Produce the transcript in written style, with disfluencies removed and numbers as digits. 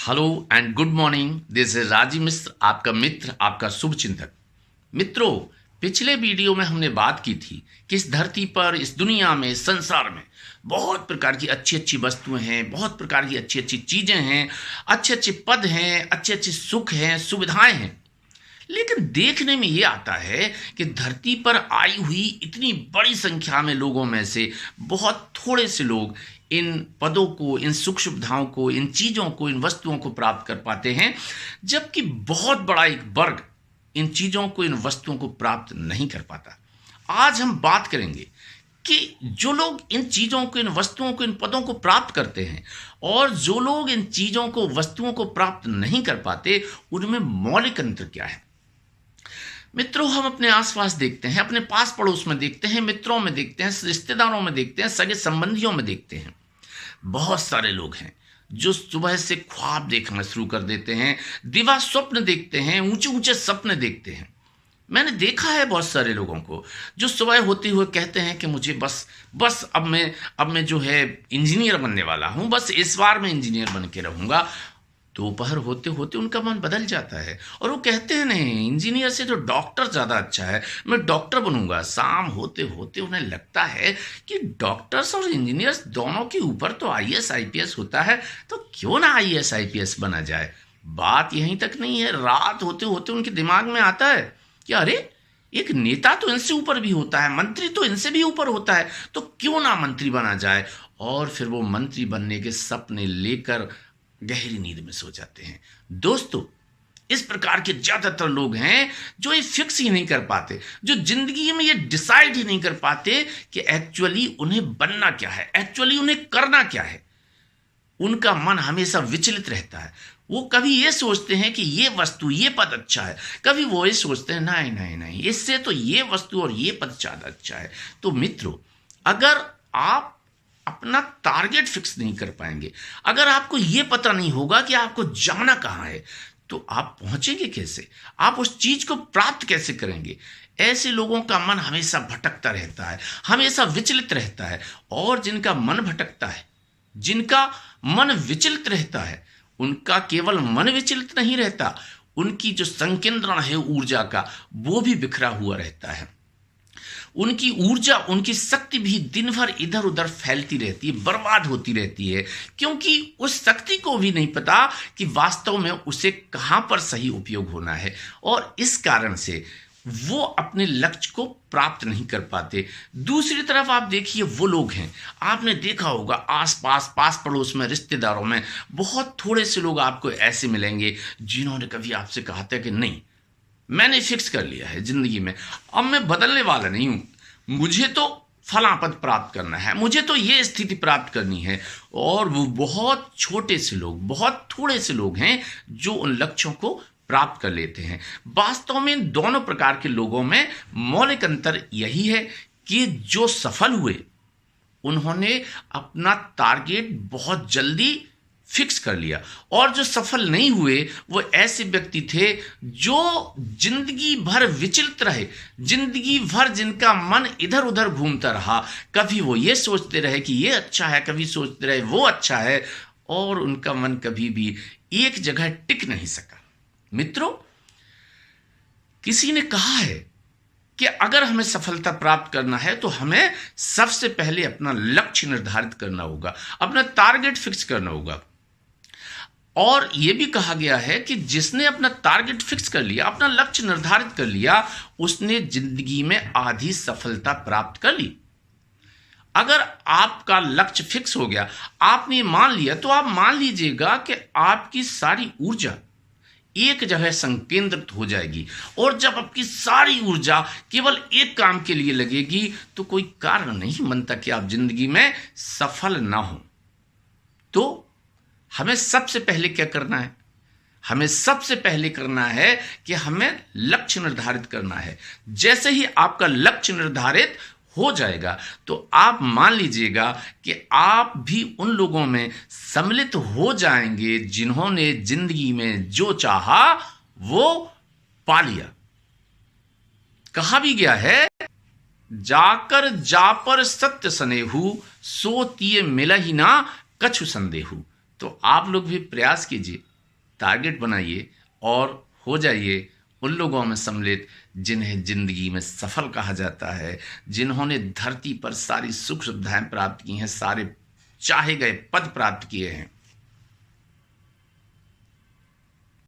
Hello and good morning. This is Rajiv Mishra, आपका मित्र, आपका शुभ चिंतक। मित्रों, पिछले वीडियो में हमने बात की थी कि इस धरती पर, इस दुनिया में, इस संसार में बहुत प्रकार की अच्छी अच्छी वस्तुएं हैं, बहुत प्रकार की अच्छी अच्छी चीजें हैं, अच्छे अच्छे पद हैं, अच्छे अच्छे सुख हैं, सुविधाएं हैं। लेकिन देखने में ये आता है कि धरती पर आई हुई इतनी बड़ी संख्या में लोगों में से बहुत थोड़े से लोग इन पदों को, इन सुख सुविधाओं को, इन चीज़ों को, इन वस्तुओं को प्राप्त कर पाते हैं, जबकि बहुत बड़ा एक वर्ग इन चीज़ों को, इन वस्तुओं को प्राप्त नहीं कर पाता। आज हम बात करेंगे कि जो लोग इन चीज़ों को, इन वस्तुओं को, इन पदों को प्राप्त करते हैं और जो लोग इन चीज़ों को, वस्तुओं को प्राप्त नहीं कर पाते, उनमें मौलिक अंतर क्या है। मित्रों, हम अपने आसपास देखते हैं, अपने पास पड़ोस में देखते हैं, मित्रों में देखते हैं, रिश्तेदारों में देखते हैं, सगे संबंधियों में देखते हैं। बहुत सारे लोग हैं जो सुबह से ख्वाब देखना शुरू कर देते हैं, दिवा स्वप्न देखते हैं, ऊंचे ऊंचे सपने देखते हैं। मैंने देखा है बहुत सारे लोगों को जो सुबह होते हुए कहते हैं कि मुझे बस बस अब मैं जो है इंजीनियर बनने वाला हूं, बस इस बार मैं इंजीनियर बन के रहूंगा। दोपहर होते होते उनका मन बदल जाता है और वो कहते हैं नहीं, इंजीनियर से तो डॉक्टर ज़्यादा अच्छा है, मैं डॉक्टर बनूंगा। शाम होते होते उन्हें लगता है कि डॉक्टर्स और इंजीनियर्स दोनों के ऊपर तो आईएएस आईपीएस होता है, तो क्यों ना आईएएस आईपीएस बना जाए। बात यहीं तक नहीं है, रात होते होते उनके दिमाग में आता है कि अरे, एक नेता तो इनसे ऊपर भी होता है, मंत्री तो इनसे भी ऊपर होता है, तो क्यों ना मंत्री बना जाए। और फिर वो मंत्री बनने के सपने लेकर गहरी नींद में सो जाते हैं। दोस्तों, इस प्रकार के ज्यादातर लोग हैं जो ये फिक्स ही नहीं कर पाते, जो जिंदगी में ये डिसाइड ही नहीं कर पाते कि एक्चुअली उन्हें बनना क्या है, एक्चुअली उन्हें करना क्या है। उनका मन हमेशा विचलित रहता है। वो कभी ये सोचते हैं कि ये वस्तु, ये पद अच्छा है, कभी वो ये सोचते हैं नहीं नहीं नहीं, इससे तो ये वस्तु और ये पद ज्यादा अच्छा है। तो मित्रों, अगर आप अपना टारगेट फिक्स नहीं कर पाएंगे, अगर आपको यह पता नहीं होगा कि आपको जाना कहां है, तो आप पहुंचेंगे कैसे, आप उस चीज को प्राप्त कैसे करेंगे। ऐसे लोगों का मन हमेशा भटकता रहता है, हमेशा विचलित रहता है। और जिनका मन भटकता है, जिनका मन विचलित रहता है, उनका केवल मन विचलित नहीं रहता, उनकी जो संकेंद्रण है ऊर्जा का, वो भी बिखरा हुआ रहता है। उनकी ऊर्जा, उनकी शक्ति भी दिन भर इधर उधर फैलती रहती है, बर्बाद होती रहती है, क्योंकि उस शक्ति को भी नहीं पता कि वास्तव में उसे कहां पर सही उपयोग होना है। और इस कारण से वो अपने लक्ष्य को प्राप्त नहीं कर पाते। दूसरी तरफ आप देखिए, वो लोग हैं, आपने देखा होगा आसपास, पास पड़ोस में, रिश्तेदारों में बहुत थोड़े से लोग आपको ऐसे मिलेंगे जिन्होंने कभी आपसे कहा था कि नहीं, मैंने फिक्स कर लिया है जिंदगी में, अब मैं बदलने वाला नहीं हूं, मुझे तो फला पद प्राप्त करना है, मुझे तो ये स्थिति प्राप्त करनी है। और वो बहुत छोटे से लोग, बहुत थोड़े से लोग हैं जो उन लक्ष्यों को प्राप्त कर लेते हैं। वास्तव में इन दोनों प्रकार के लोगों में मौलिक अंतर यही है कि जो सफल हुए, उन्होंने अपना टारगेट बहुत जल्दी फिक्स कर लिया, और जो सफल नहीं हुए वो ऐसे व्यक्ति थे जो जिंदगी भर विचलित रहे, जिंदगी भर जिनका मन इधर उधर घूमता रहा। कभी वो ये सोचते रहे कि ये अच्छा है, कभी सोचते रहे वो अच्छा है, और उनका मन कभी भी एक जगह टिक नहीं सका। मित्रों, किसी ने कहा है कि अगर हमें सफलता प्राप्त करना है तो हमें सबसे पहले अपना लक्ष्य निर्धारित करना होगा, अपना टारगेट फिक्स करना होगा। और यह भी कहा गया है कि जिसने अपना टारगेट फिक्स कर लिया, अपना लक्ष्य निर्धारित कर लिया, उसने जिंदगी में आधी सफलता प्राप्त कर ली। अगर आपका लक्ष्य फिक्स हो गया, आपने मान लिया, तो आप मान लीजिएगा कि आपकी सारी ऊर्जा एक जगह संकेंद्रित हो जाएगी। और जब आपकी सारी ऊर्जा केवल एक काम के लिए लगेगी, तो कोई कारण नहीं बनता कि आप जिंदगी में सफल ना हो। तो हमें सबसे पहले क्या करना है? हमें सबसे पहले करना है कि हमें लक्ष्य निर्धारित करना है। जैसे ही आपका लक्ष्य निर्धारित हो जाएगा, तो आप मान लीजिएगा कि आप भी उन लोगों में सम्मिलित हो जाएंगे जिन्होंने जिंदगी में जो चाहा वो पा लिया। कहा भी गया है, जाकर जा पर सत्य सनेहू, सो तिये मिलहि ना कछु संदेहू। तो आप लोग भी प्रयास कीजिए, टारगेट बनाइए और हो जाइए उन लोगों में सम्मिलित जिन्हें जिंदगी में सफल कहा जाता है, जिन्होंने धरती पर सारी सुख सुविधाएं प्राप्त की हैं, सारे चाहे गए पद प्राप्त किए हैं।